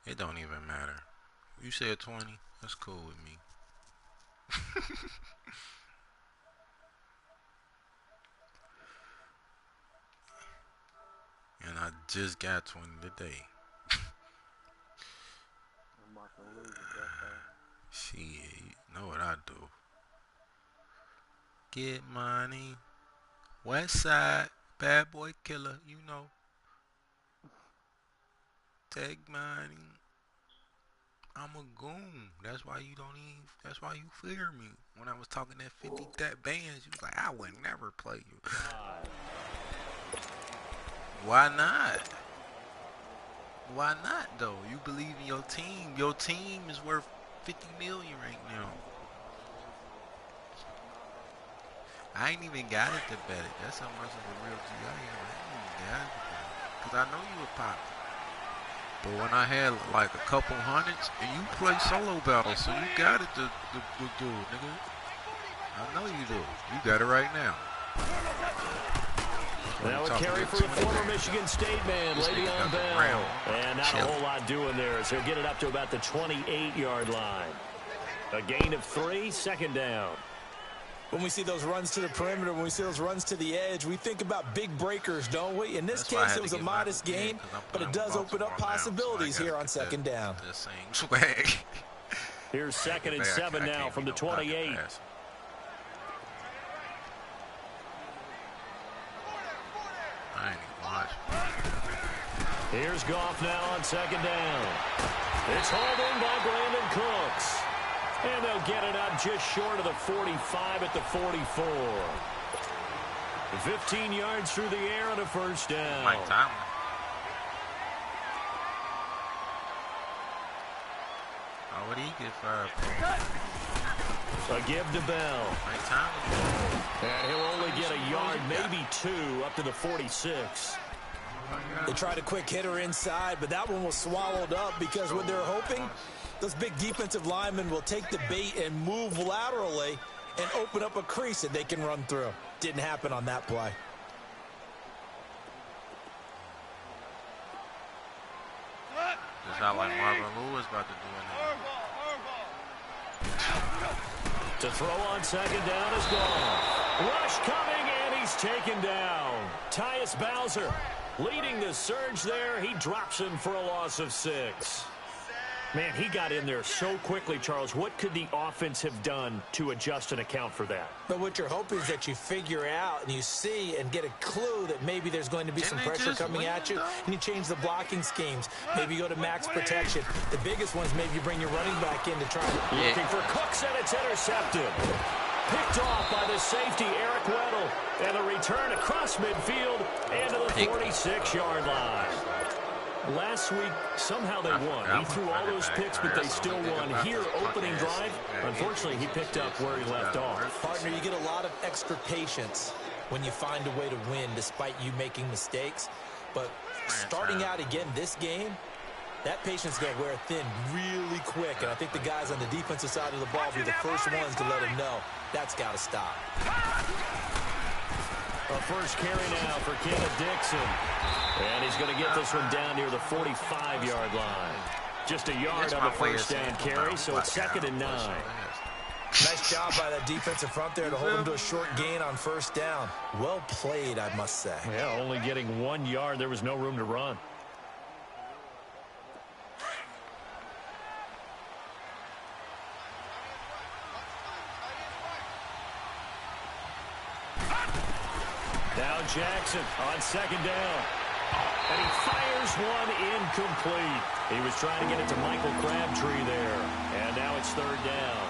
It don't even matter. You said 20. That's cool with me. And I just got 20 today. I'm about to lose it that fast. Shit, you know what I do. Get money. West side, bad boy killer, you know. Take money. I'm a goon. That's why you don't even. That's why you fear me. When I was talking that 50 that bands, you was like, I would never play you. Why not? Why not though? You believe in your team. Your team is worth 50 million right now. I ain't even got it to bet it. That's how much of a real G I am. I ain't even got it to bet it. Cause I know you would pop. But when I had like a couple hundreds, and you play solo battles, so you got it to do, nigga. I know you do. You got it right now. Now a carry for the former Michigan State man, Le'Veon Bell. And not a whole lot doing there as he'll get it up to about the 28-yard line. A gain of 3, second down. When we see those runs to the perimeter, when we see those runs to the edge, we think about big breakers, don't we? In this case, it was a modest gain, but it does open up possibilities here on second down. Swag. Here's 2nd and 7 now from the 28. I ain't even watch. Here's Goff now on 2nd down. It's hauled in by Brandon Cooks. And they'll get it up just short of the 45 at the 44. 15 yards through the air on a first down. Mike Tomlin. Oh, what did he get 5 for? A give to Bell. Mike Tomlin. And he'll only get a yard, maybe 2, up to the 46. They tried a quick hitter inside, but that one was swallowed up because what they're hoping, those big defensive linemen will take the bait and move laterally and open up a crease that they can run through. Didn't happen on that play. Just not like Marvin Lewis about to do it. To throw on 2nd down is gone. Rush coming, and he's taken down. Tyus Bowser leading the surge there. He drops him for a loss of 6. Man, he got in there so quickly, Charles. What could the offense have done to adjust and account for that? But what you're hoping is that you figure out and you see and get a clue that maybe there's going to be some pressure coming at you, and you change the blocking schemes. Maybe you go to max protection. The biggest one is maybe you bring your running back in to try to... Looking for Cooks, and it's intercepted. Picked off by the safety, Eric Weddle. And the return across midfield and to the 46-yard line. Last week, somehow they won. He threw all those picks, but they still won. Here, opening drive, unfortunately, he picked up where he left off. Partner, you get a lot of extra patience when you find a way to win despite you making mistakes. But starting out again this game, that patience is going to wear thin really quick. And I think the guys on the defensive side of the ball will be the first ones to let him know that's got to stop. A first carry now for Kenneth Dixon. And he's going to get this one down near the 45-yard line. Just a yard on the first down carry, so it's 2nd and 9. Nice job by that defensive front there to hold him to a short gain on first down. Well played, I must say. Yeah, only getting 1 yard. There was no room to run. Now Jackson on 2nd down. And he fires one incomplete. He was trying to get it to Michael Crabtree there. And now it's 3rd down.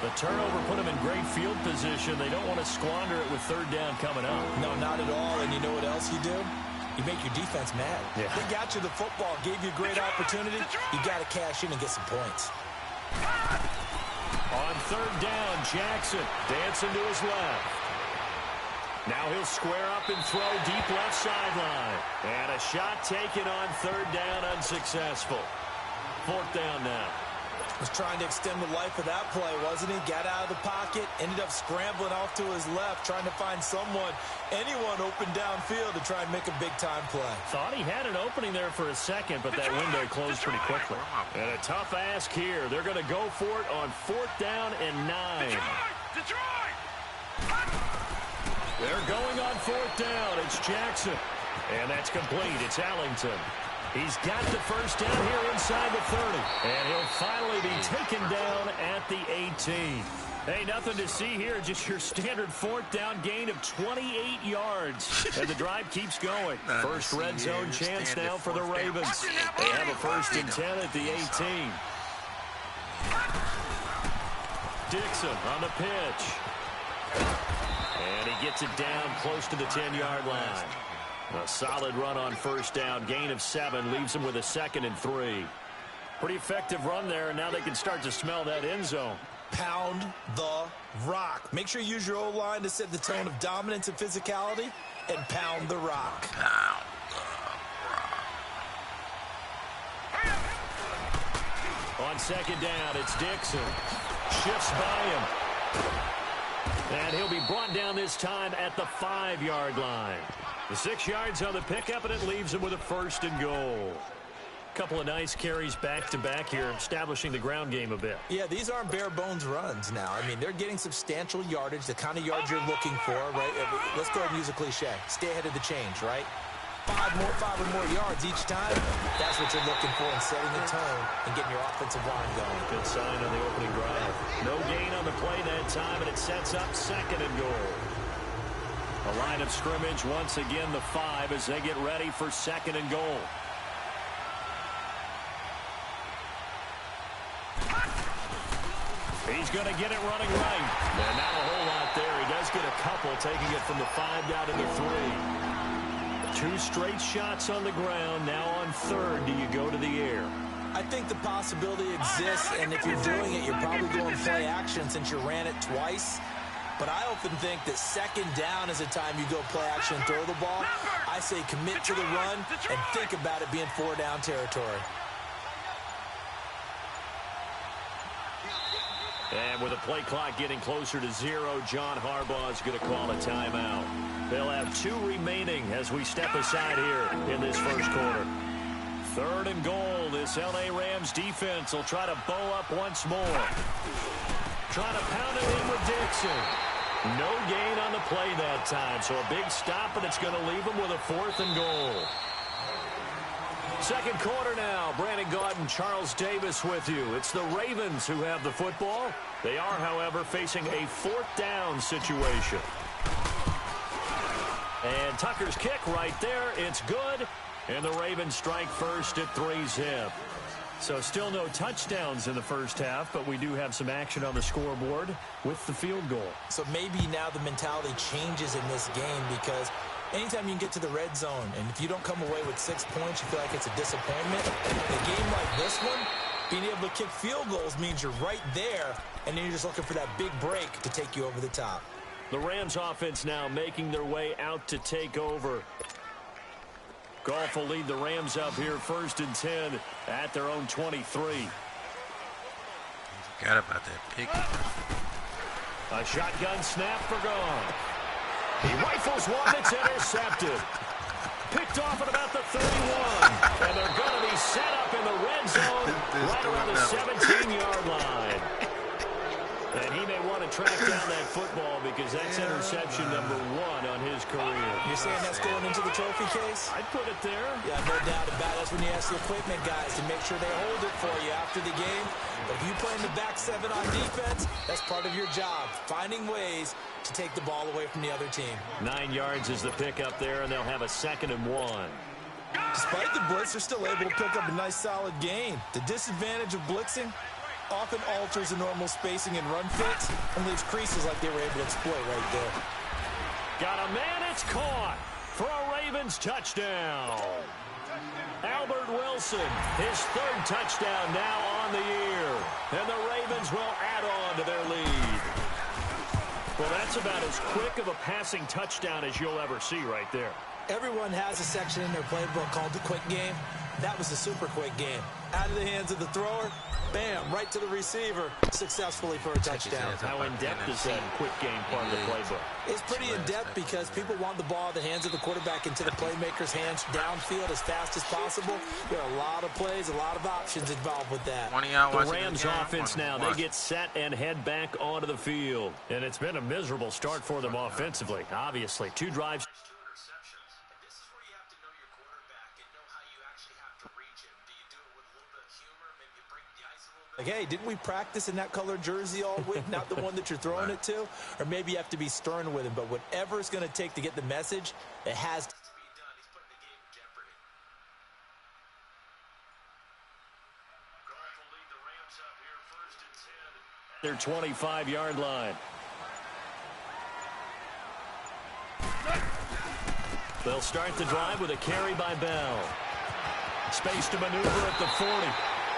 The turnover put him in great field position. They don't want to squander it with 3rd down coming up. No, not at all. And you know what else you do? You make your defense mad. Yeah. They got you the football, gave you a great opportunity. You got to cash in and get some points. On 3rd down, Jackson dancing to his left. Now he'll square up and throw deep left sideline. And a shot taken on 3rd down, unsuccessful. 4th down now. Was trying to extend the life of that play, wasn't he? Got out of the pocket, ended up scrambling off to his left, trying to find anyone open downfield to try and make a big-time play. Thought he had an opening there for a second, but that window closed pretty quickly. And a tough ask here. They're going to go for it on 4th down and 9. They're going on 4th down. It's Jackson. And that's complete. It's Allington. He's got the first down here inside the 30. And he'll finally be taken down at the 18. Hey, nothing to see here. Just your standard 4th down gain of 28 yards. And the drive keeps going. First red zone chance now for the Ravens. They have a 1st and 10 at the 18. Dixon on the pitch. And he gets it down close to the 10-yard line. A solid run on 1st down. Gain of 7 leaves them with a 2nd and 3. Pretty effective run there, and now they can start to smell that end zone. Pound the rock. Make sure you use your O-line to set the tone of dominance and physicality, and pound the rock. Pound the rock. On 2nd down, it's Dixon. Shifts by him. And he'll be brought down this time at the 5-yard line. The 6 yards on the pickup, and it leaves him with a 1st and goal. Couple of nice carries back-to-back here, establishing the ground game a bit. Yeah, these aren't bare-bones runs now. I mean, they're getting substantial yardage, the kind of yards you're looking for, right? Let's go ahead and use a cliche. Stay ahead of the change, right? 5 or more yards each time. That's what you're looking for in setting the tone and getting your offensive line going. Good sign on the opening drive. No gain on the play that time, and it sets up 2nd and goal. A line of scrimmage, once again, the 5 as they get ready for 2nd and goal. He's going to get it running right. And not a whole lot there. He does get a couple, taking it from the 5 down to the 3. 2 straight shots on the ground. Now on 3rd, do you go to the air? I think the possibility exists, and if you're doing it, you're probably going play action since you ran it twice. But I often think that 2nd down is a time you go play action and throw the ball. I say commit to the run and think about it being 4-down territory. And with the play clock getting closer to 0, John Harbaugh is going to call a timeout. They'll have 2 remaining as we step aside here in this first quarter. 3rd and goal. This L.A. Rams defense will try to bow up once more. Trying to pound it in with Dixon. No gain on the play that time, so a big stop, and it's going to leave them with a 4th and goal. Second quarter now. Brandon Gaudin, Charles Davis with you. It's the Ravens who have the football. They are, however, facing a 4th down situation. And Tucker's kick right there. It's good. And the Ravens strike first at 3-zip. So still no touchdowns in the first half, but we do have some action on the scoreboard with the field goal. So maybe now the mentality changes in this game, because anytime you can get to the red zone, and if you don't come away with 6 points, you feel like it's a disappointment. In a game like this one, being able to kick field goals means you're right there, and then you're just looking for that big break to take you over the top. The Rams offense now making their way out to take over. Goff will lead the Rams up here 1st and 10 at their own 23. Forgot about that pick. A shotgun snap for Goff. He rifles one that's intercepted. Picked off at about the 31. And they're going to be set up in the red zone right around the 17-yard line. And he may want to track down that football because that's interception number 1 on his career. You're saying that's going into the trophy case? I'd put it there. Yeah, no doubt about it. That's when you ask the equipment guys to make sure they hold it for you after the game. But if you play in the back 7 on defense, that's part of your job, finding ways to take the ball away from the other team. 9 yards is the pickup there, and they'll have a 2nd and 1. Despite the blitz, they're still able to pick up a nice solid gain. The disadvantage of blitzing often alters the normal spacing and run fits and leaves creases like they were able to exploit right there. Got a man, it's caught for a Ravens touchdown. Albert Wilson, his 3rd touchdown now on the year. And the Ravens will add on to their lead. Well, that's about as quick of a passing touchdown as you'll ever see right there. Everyone has a section in their playbook called the quick game. That was the super quick game. Out of the hands of the thrower, bam, right to the receiver, successfully for a touchdown. How in-depth is that quick game part of the playbook? It's pretty in-depth because people want the ball in the hands of the quarterback into the playmaker's hands downfield as fast as possible. There are a lot of plays, a lot of options involved with that. The Rams offense now, they get set and head back onto the field. And it's been a miserable start for them offensively. Obviously, 2 drives. Like, hey, didn't we practice in that colored jersey all week, not the one that you're throwing it to? Or maybe you have to be stern with him. But whatever it's going to take to get the message, it has to be done. He's putting the game in jeopardy. Their 25-yard line. They'll start the drive with a carry by Bell. Space to maneuver at the 40.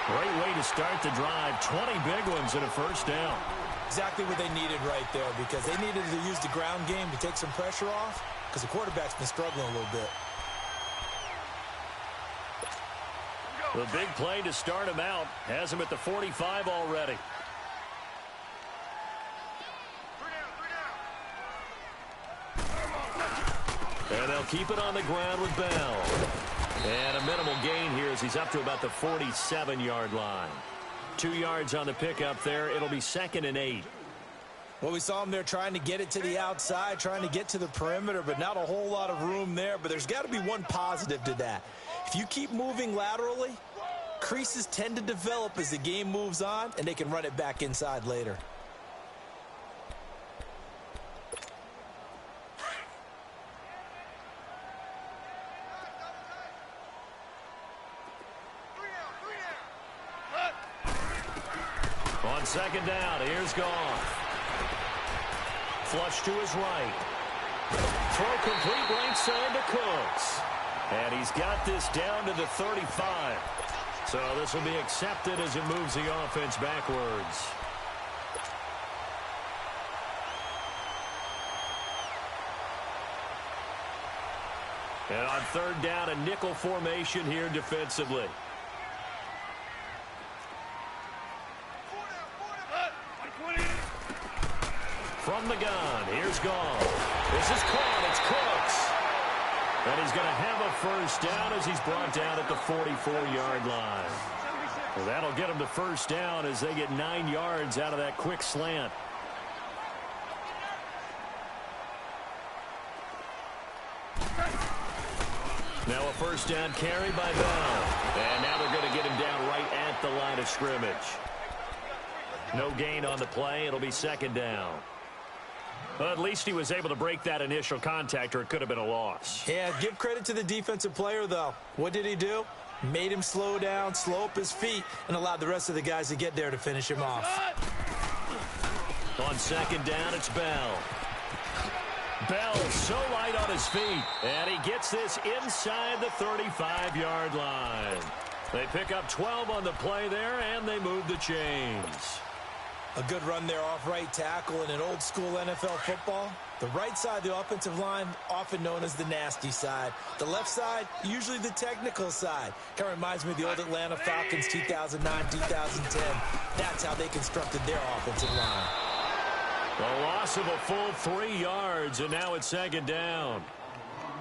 Great way to start the drive. 20 big ones and a first down. Exactly what they needed right there, because they needed to use the ground game to take some pressure off, because the quarterback's been struggling a little bit. The big play to start him out has him at the 45 already. And they'll keep it on the ground with Bell. And a minimal gain here as he's up to about the 47-yard line. 2 yards on the pickup there. It'll be 2nd and 8. Well, we saw him there trying to get it to the outside, trying to get to the perimeter, but not a whole lot of room there. But there's got to be one positive to that. If you keep moving laterally, creases tend to develop as the game moves on, and they can run it back inside later. On 2nd down, here's Goff. Flush to his right. Throw complete right side to Cooks. And he's got this down to the 35. So this will be accepted as it moves the offense backwards. And on 3rd down, a nickel formation here defensively. From the gun, here's Goff. This is caught, it's Cooks. And he's going to have a first down as he's brought down at the 44-yard line. Well, that'll get him to first down as they get 9 yards out of that quick slant. Now a first down carry by Bell. And now they're going to get him down right at the line of scrimmage. No gain on the play. It'll be 2nd down. Well, at least he was able to break that initial contact, or it could have been a loss. Yeah, give credit to the defensive player, though. What did he do? Made him slow down, slow up his feet, and allowed the rest of the guys to get there to finish him off. On 2nd down, it's Bell. Bell so light on his feet, and he gets this inside the 35-yard line. They pick up 12 on the play there, and they move the chains. A good run there off right tackle in an old-school NFL football. The right side of the offensive line, often known as the nasty side. The left side, usually the technical side. Kind of reminds me of the old Atlanta Falcons 2009, 2010. That's how they constructed their offensive line. The loss of a full 3 yards, and now it's 2nd down.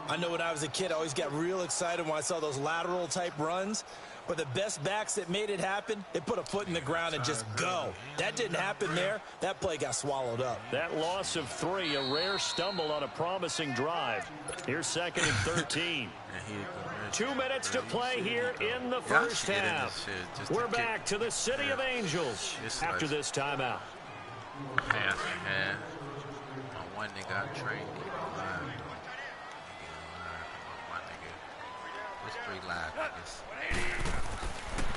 I know when I was a kid, I always got real excited when I saw those lateral-type runs. But the best backs that made it happen, they put a foot in the ground and just go. That didn't happen there. That play got swallowed up. That loss of 3, a rare stumble on a promising drive. Here's 2nd and 13. 2 minutes to play here in the first half. We're back to the City of Angels after this timeout. One they got trained. It's pretty live, I guess.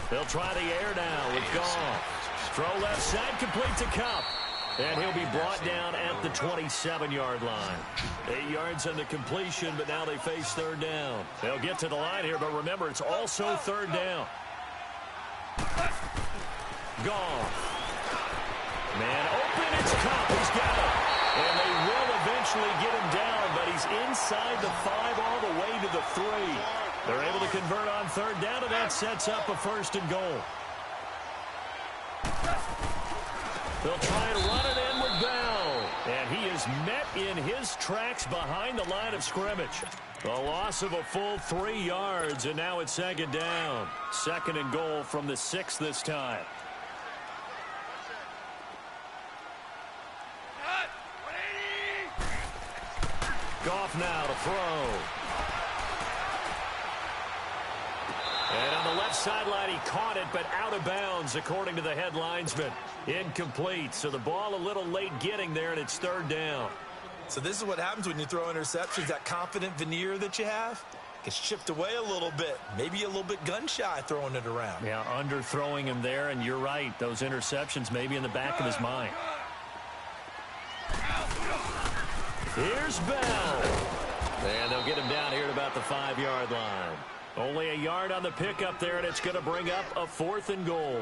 They'll try the air now with Goff. Throw left side, complete to Cup. And he'll be brought down at the 27-yard line. 8 yards on the completion, but now they face 3rd down. They'll get to the line here, but remember, it's also 3rd down. Goff. Man open, it's Cup. He's got it. And they will eventually get him down, but he's inside the 5 all the way to the 3. They're able to convert on third down, and that sets up a first and goal. They'll try and run it in with Bell. And he is met in his tracks behind the line of scrimmage. A loss of a full 3 yards, and now it's second down. Second and goal from the 6 this time. Goff now to throw. And on the left sideline, he caught it, but out of bounds, according to the head linesman. Incomplete, so the ball a little late getting there, and it's third down. So this is what happens when you throw interceptions. That confident veneer that you have gets chipped away a little bit. Maybe a little bit gun-shy throwing it around. Yeah, underthrowing him there, and you're right. Those interceptions may be in the back of his mind. Here's Bell. And they'll get him down here at about the 5-yard line. Only a yard on the pickup there, and it's going to bring up a fourth and goal.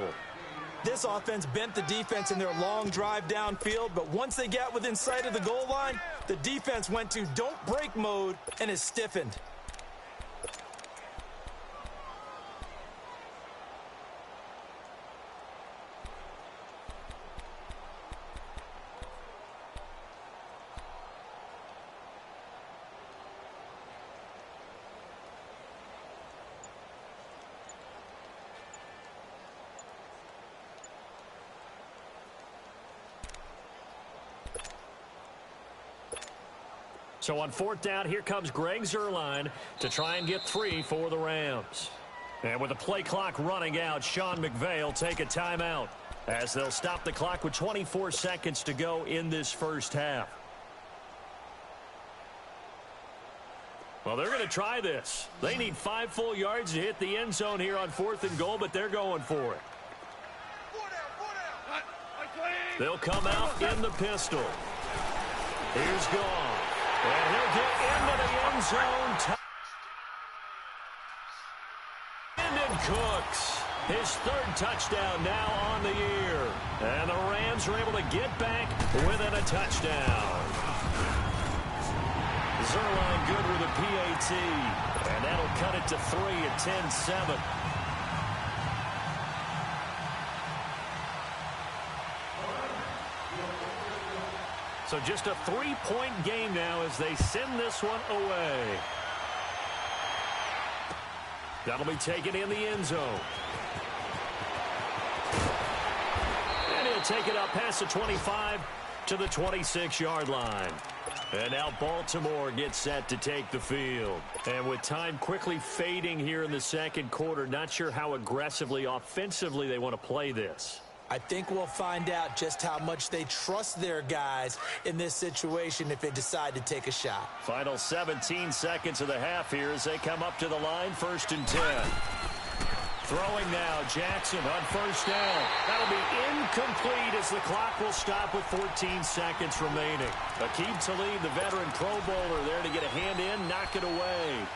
This offense bent the defense in their long drive downfield, but once they got within sight of the goal line, the defense went to don't break mode and is stiffened. So on fourth down, here comes Greg Zuerlein to try and get 3 for the Rams. And with the play clock running out, Sean McVay will take a timeout as they'll stop the clock with 24 seconds to go in this first half. Well, they're going to try this. They need 5 full yards to hit the end zone here on fourth and goal, but they're going for it. They'll come out in the pistol. Here's Goff. And he'll get into the end zone. And Cooks. His third touchdown now on the year. And the Rams are able to get back within a touchdown. Zuerlein good with a PAT. And that'll cut it to 3 at 10-7. So just a 3-point game now as they send this one away. That'll be taken in the end zone. And he'll take it up past the 25 to the 26-yard line. And now Baltimore gets set to take the field. And with time quickly fading here in the second quarter, not sure how aggressively, offensively they want to play this. I think we'll find out just how much they trust their guys in this situation if they decide to take a shot. Final 17 seconds of the half here as they come up to the line, 1st and 10. Throwing now, Jackson on first down. That'll be incomplete as the clock will stop with 14 seconds remaining. Aqib Talib, the veteran Pro Bowler, there to get a hand in, knock it away.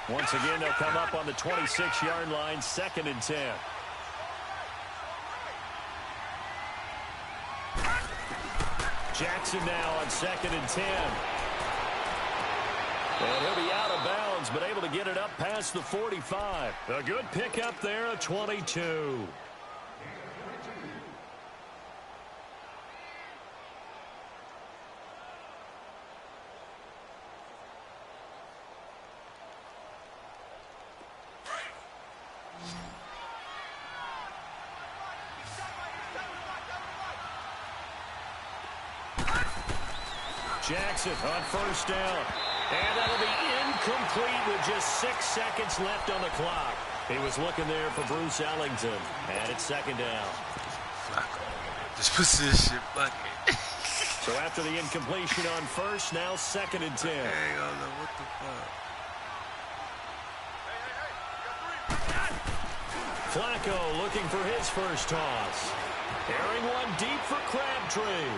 Once again, they'll come up on the 26-yard line, 2nd and 10. Jackson now on 2nd and 10. And he'll be out of bounds, but able to get it up past the 45. A good pickup there, a 22. Jackson on first down. And that'll be incomplete with just 6 seconds left on the clock. He was looking there for Bruce Ellington. And it's 2nd down. This position bucket. So after the incompletion on first, now 2nd and 10. Hang on, what the fuck? Flacco looking for his first toss. Airing one deep for Crabtree.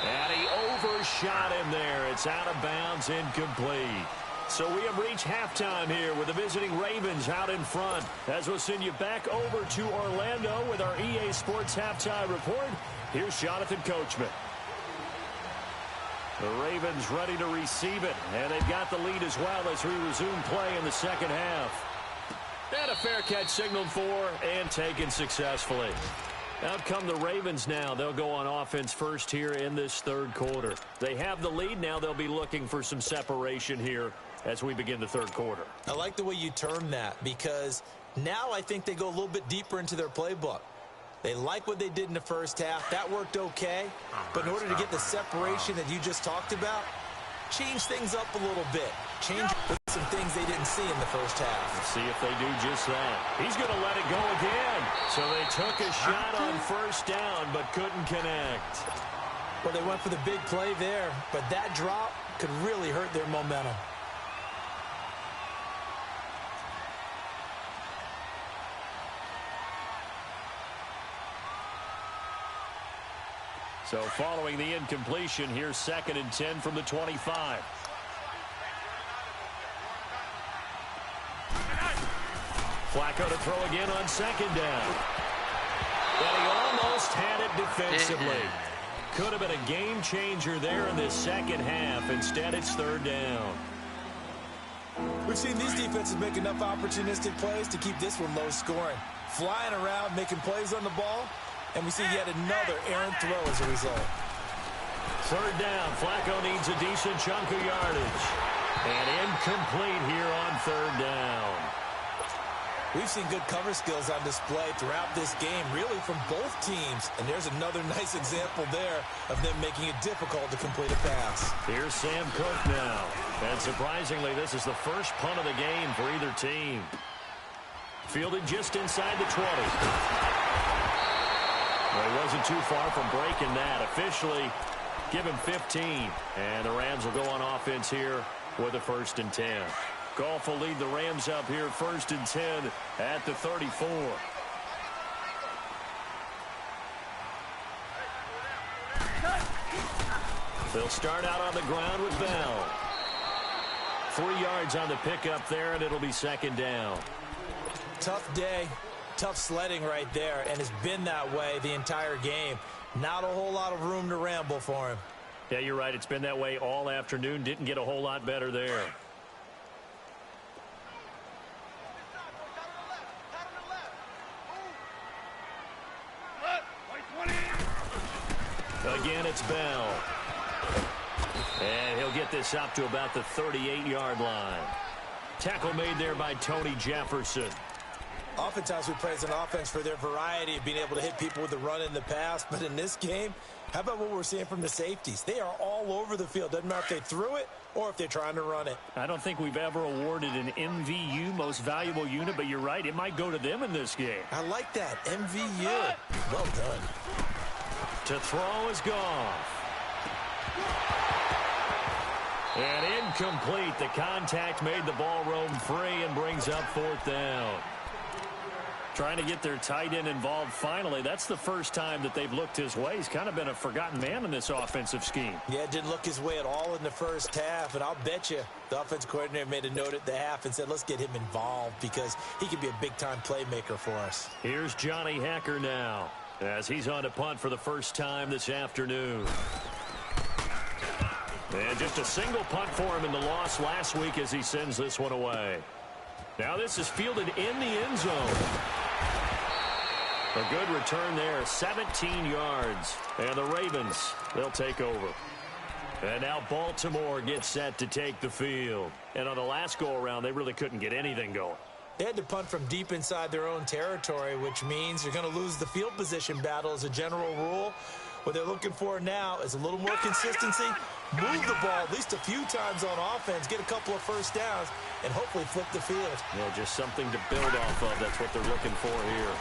And he overshot him there. It's out of bounds, incomplete. So we have reached halftime here with the visiting Ravens out in front. As we'll send you back over to Orlando with our EA Sports Halftime Report, here's Jonathan Coachman. The Ravens ready to receive it, and they've got the lead as well as we resume play in the second half. And a fair catch signaled for and taken successfully. Out come the Ravens now. They'll go on offense first here in this third quarter. They have the lead. Now they'll be looking for some separation here as we begin the third quarter. I like the way you term that, because now I think they go a little bit deeper into their playbook. They like what they did in the first half. That worked okay. But in order to get the separation that you just talked about, change things up a little bit. Change some things they didn't see in the first half. Let's see if they do just that. He's going to let it go again. So they took a shot on first down but couldn't connect. Well, they went for the big play there, but that drop could really hurt their momentum. So following the incompletion, here's 2nd and 10 from the 25. Flacco to throw again on 2nd down. And he almost had it defensively. Could have been a game changer there in this second half. Instead, it's 3rd down. We've seen these defenses make enough opportunistic plays to keep this one low scoring. Flying around, making plays on the ball. And we see yet another errant throw as a result. 3rd down. Flacco needs a decent chunk of yardage. And incomplete here on 3rd down. We've seen good cover skills on display throughout this game, really from both teams. And there's another nice example there of them making it difficult to complete a pass. Here's Sam Cook now. And surprisingly, this is the first punt of the game for either team. Fielded just inside the 20. Well, he wasn't too far from breaking that. Officially, give him 15. And the Rams will go on offense here with a 1st and 10. Goff will lead the Rams up here 1st and 10 at the 34. They'll start out on the ground with Bell. 3 yards on the pickup there, and it'll be 2nd down. Tough day. Tough sledding right there, and it's been that way the entire game. Not a whole lot of room to ramble for him. Yeah, you're right. It's been that way all afternoon. Didn't get a whole lot better there. Again, it's Bell. And he'll get this up to about the 38-yard line. Tackle made there by Tony Jefferson. Oftentimes we praise an offense for their variety of being able to hit people with the run in the pass. But in this game, how about what we're seeing from the safeties? They are all over the field. Doesn't matter if they threw it or if they're trying to run it. I don't think we've ever awarded an MVU, most valuable unit, but you're right. It might go to them in this game. I like that. MVU. Well done. To throw is Goff. And incomplete. The contact made the ball roam free and brings up 4th down. Trying to get their tight end involved finally. That's the first time that they've looked his way. He's kind of been a forgotten man in this offensive scheme. Yeah, it didn't look his way at all in the first half. And I'll bet you the offense coordinator made a note at the half and said, let's get him involved because he can be a big-time playmaker for us. Here's Johnny Hacker now as he's on to punt for the first time this afternoon. And just a single punt for him in the loss last week as he sends this one away. Now this is fielded in the end zone. A good return there, 17 yards. And the Ravens, they'll take over. And now Baltimore gets set to take the field. And on the last go-around, they really couldn't get anything going. They had to punt from deep inside their own territory, which means you're going to lose the field position battle as a general rule. What they're looking for now is a little more consistency, move the ball at least a few times on offense, get a couple of first downs, and hopefully flip the field. Yeah, just something to build off of. That's what they're looking for here.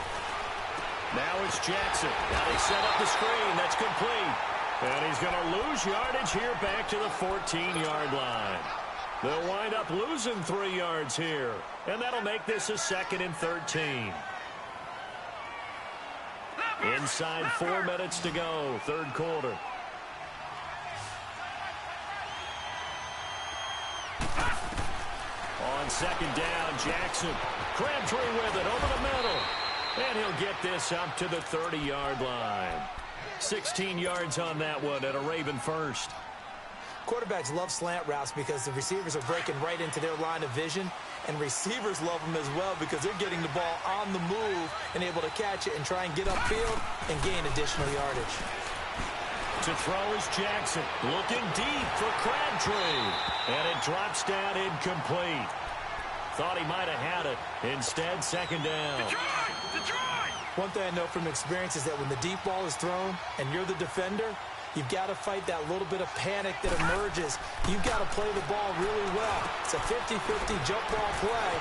Now it's Jackson. Now they set up the screen. That's complete. And he's going to lose yardage here back to the 14-yard line. They'll wind up losing 3 yards here. And that'll make this a 2nd and 13. Inside 4 minutes to go, third quarter. On 2nd down, Jackson. Crabtree with it over the middle. And he'll get this up to the 30-yard line. 16 yards on that one at a Raven first. Quarterbacks love slant routes because the receivers are breaking right into their line of vision, and receivers love them as well because they're getting the ball on the move and able to catch it and try and get upfield and gain additional yardage. To throw is Jackson, looking deep for Crabtree, and it drops down incomplete. Thought he might have had it. Instead, second down. One thing I know from experience is that when the deep ball is thrown and you're the defender, you've got to fight that little bit of panic that emerges. You've got to play the ball really well. It's a 50-50 jump ball play.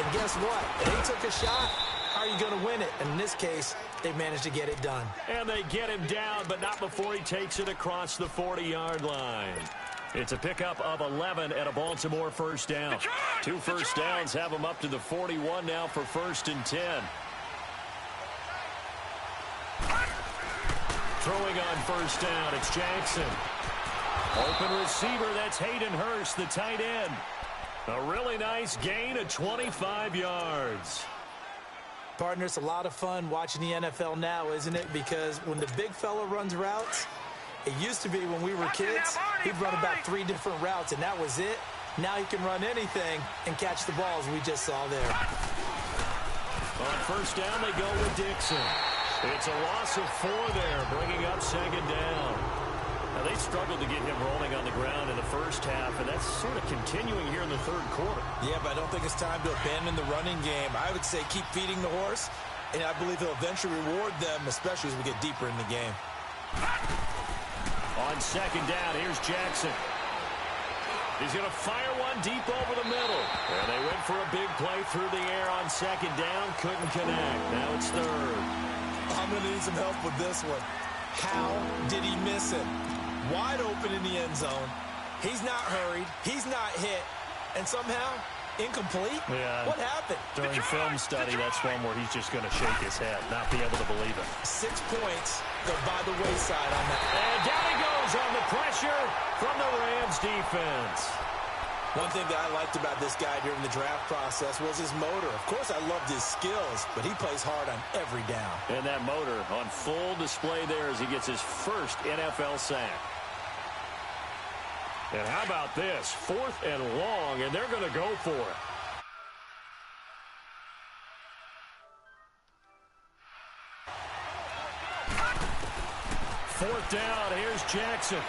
And guess what? If they took a shot, how are you going to win it? And in this case, they managed to get it done. And they get him down, but not before he takes it across the 40-yard line. It's a pickup of 11 and a Baltimore first down. 2 first downs have him up to the 41 now for 1st and 10. Throwing on first down, it's Jackson. Open receiver, that's Hayden Hurst, the tight end. A really nice gain of 25 yards. Partner, it's a lot of fun watching the NFL now, isn't it? Because when the big fella runs routes, it used to be when we were kids, he'd run about 3 different routes, and that was it. Now he can run anything and catch the balls we just saw there. On first down, they go with Dixon. It's a loss of 4 there, bringing up second down. Now, they struggled to get him rolling on the ground in the first half, and that's sort of continuing here in the third quarter. Yeah, but I don't think it's time to abandon the running game. I would say keep feeding the horse, and I believe he'll eventually reward them, especially as we get deeper in the game. On second down, here's Jackson. He's going to fire one deep over the middle. And they went for a big play through the air on second down. Couldn't connect. Now it's third. I'm going to need some help with this one. How did he miss it? Wide open in the end zone. He's not hurried. He's not hit. And somehow, incomplete? Yeah. What happened? During film study, that's one where he's just going to shake his head, not be able to believe it. 6 points go by the wayside on that. And down he goes on the pressure from the Rams defense. One thing that I liked about this guy during the draft process was his motor. Of course, I loved his skills, but he plays hard on every down. And that motor on full display there as he gets his first NFL sack. And how about this? 4th and long, and they're going to go for it. Fourth down, here's Jackson.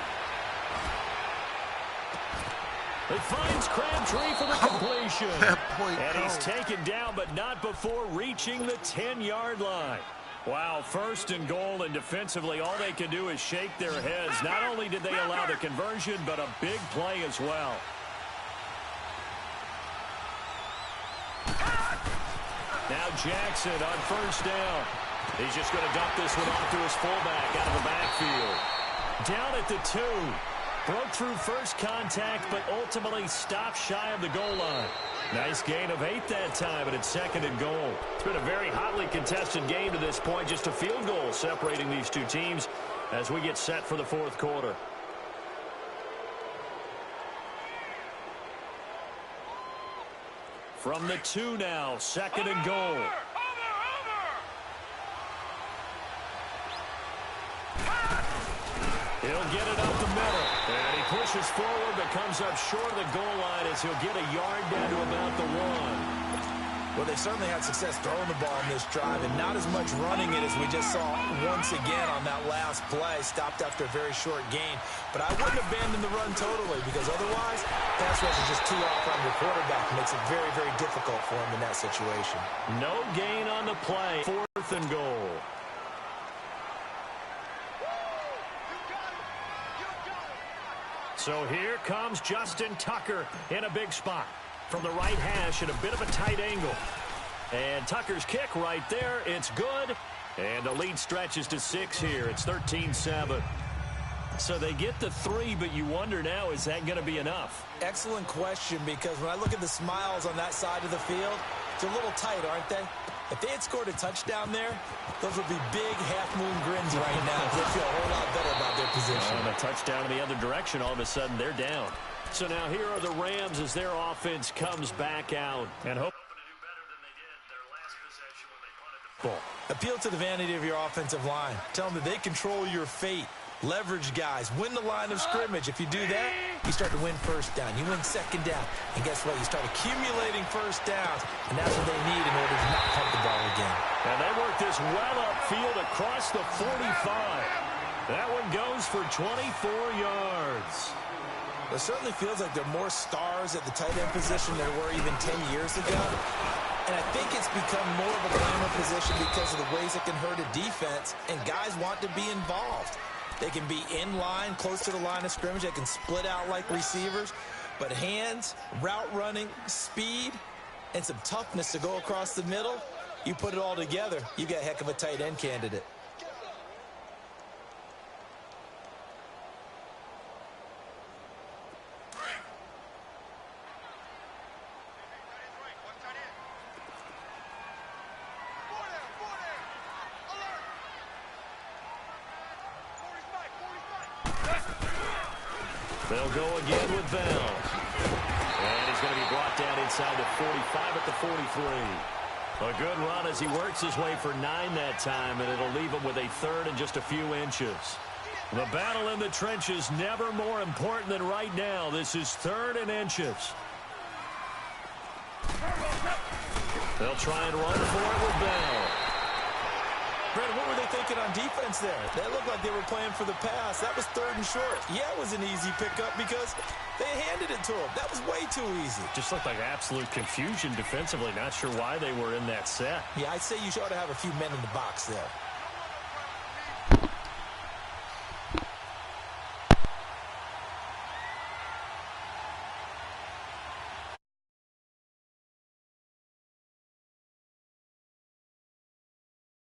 It finds Crabtree for the completion. And he's taken down, but not before reaching the 10-yard line. Wow, 1st and goal, and defensively, all they can do is shake their heads. Not only did they allow the conversion, but a big play as well. Now Jackson on first down. He's just going to dump this one off to his fullback out of the backfield. Down at the 2. Broke through first contact, but ultimately stopped shy of the goal line. Nice gain of 8 that time, and it's 2nd and goal. It's been a very hotly contested game to this point. Just a field goal separating these two teams as we get set for the 4th quarter. From the 2 now, 2nd and goal. He'll get it up the middle. And he pushes forward, but comes up short of the goal line as he'll get a yard down to about the 1. Well, they certainly had success throwing the ball in this drive, and not as much running it as we just saw once again on that last play. Stopped after a very short gain. But I wouldn't abandon the run totally, because otherwise, pass rush is just too off on your quarterback. It makes it very, very difficult for him in that situation. No gain on the play. 4th and goal. So here comes Justin Tucker in a big spot. From the right hash at a bit of a tight angle. And Tucker's kick right there. It's good. And the lead stretches to 6 here. It's 13-7. So they get the 3, but you wonder now, is that going to be enough? Excellent question, because when I look at the smiles on that side of the field, it's a little tight, aren't they? If they had scored a touchdown there, those would be big half-moon grins right now. They feel a whole lot better about their position. And a touchdown in the other direction, all of a sudden, they're down. So now here are the Rams as their offense comes back out. And hope to do better than they did their last possession when they punted the ball. Appeal to the vanity of your offensive line. Tell them that they control your fate. Leverage guys, win the line of scrimmage. If you do that, you start to win first down. You win second down. And guess what? You start accumulating first downs. And that's what they need in order to not pump the ball again. And they work this well upfield across the 45. That one goes for 24 yards. It certainly feels like there are more stars at the tight end position than there were even 10 years ago. And I think it's become more of a glamour position because of the ways it can hurt a defense, and guys want to be involved. They can be in line, close to the line of scrimmage. They can split out like receivers. But hands, route running, speed, and some toughness to go across the middle, you put it all together, you got a heck of a tight end candidate. They'll go again with Bell. And he's going to be brought down inside the 45 at the 43. A good run as he works his way for 9 that time, and it'll leave him with a third and just a few inches. The battle in the trenches never more important than right now. This is 3rd and inches. They'll try and run for it with Bell. Brandon, what were they thinking on defense there? They looked like they were playing for the pass. That was 3rd and short. Yeah, it was an easy pickup because they handed it to him. That was way too easy. Just looked like absolute confusion defensively. Not sure why they were in that set. Yeah, I'd say you ought to have a few men in the box there.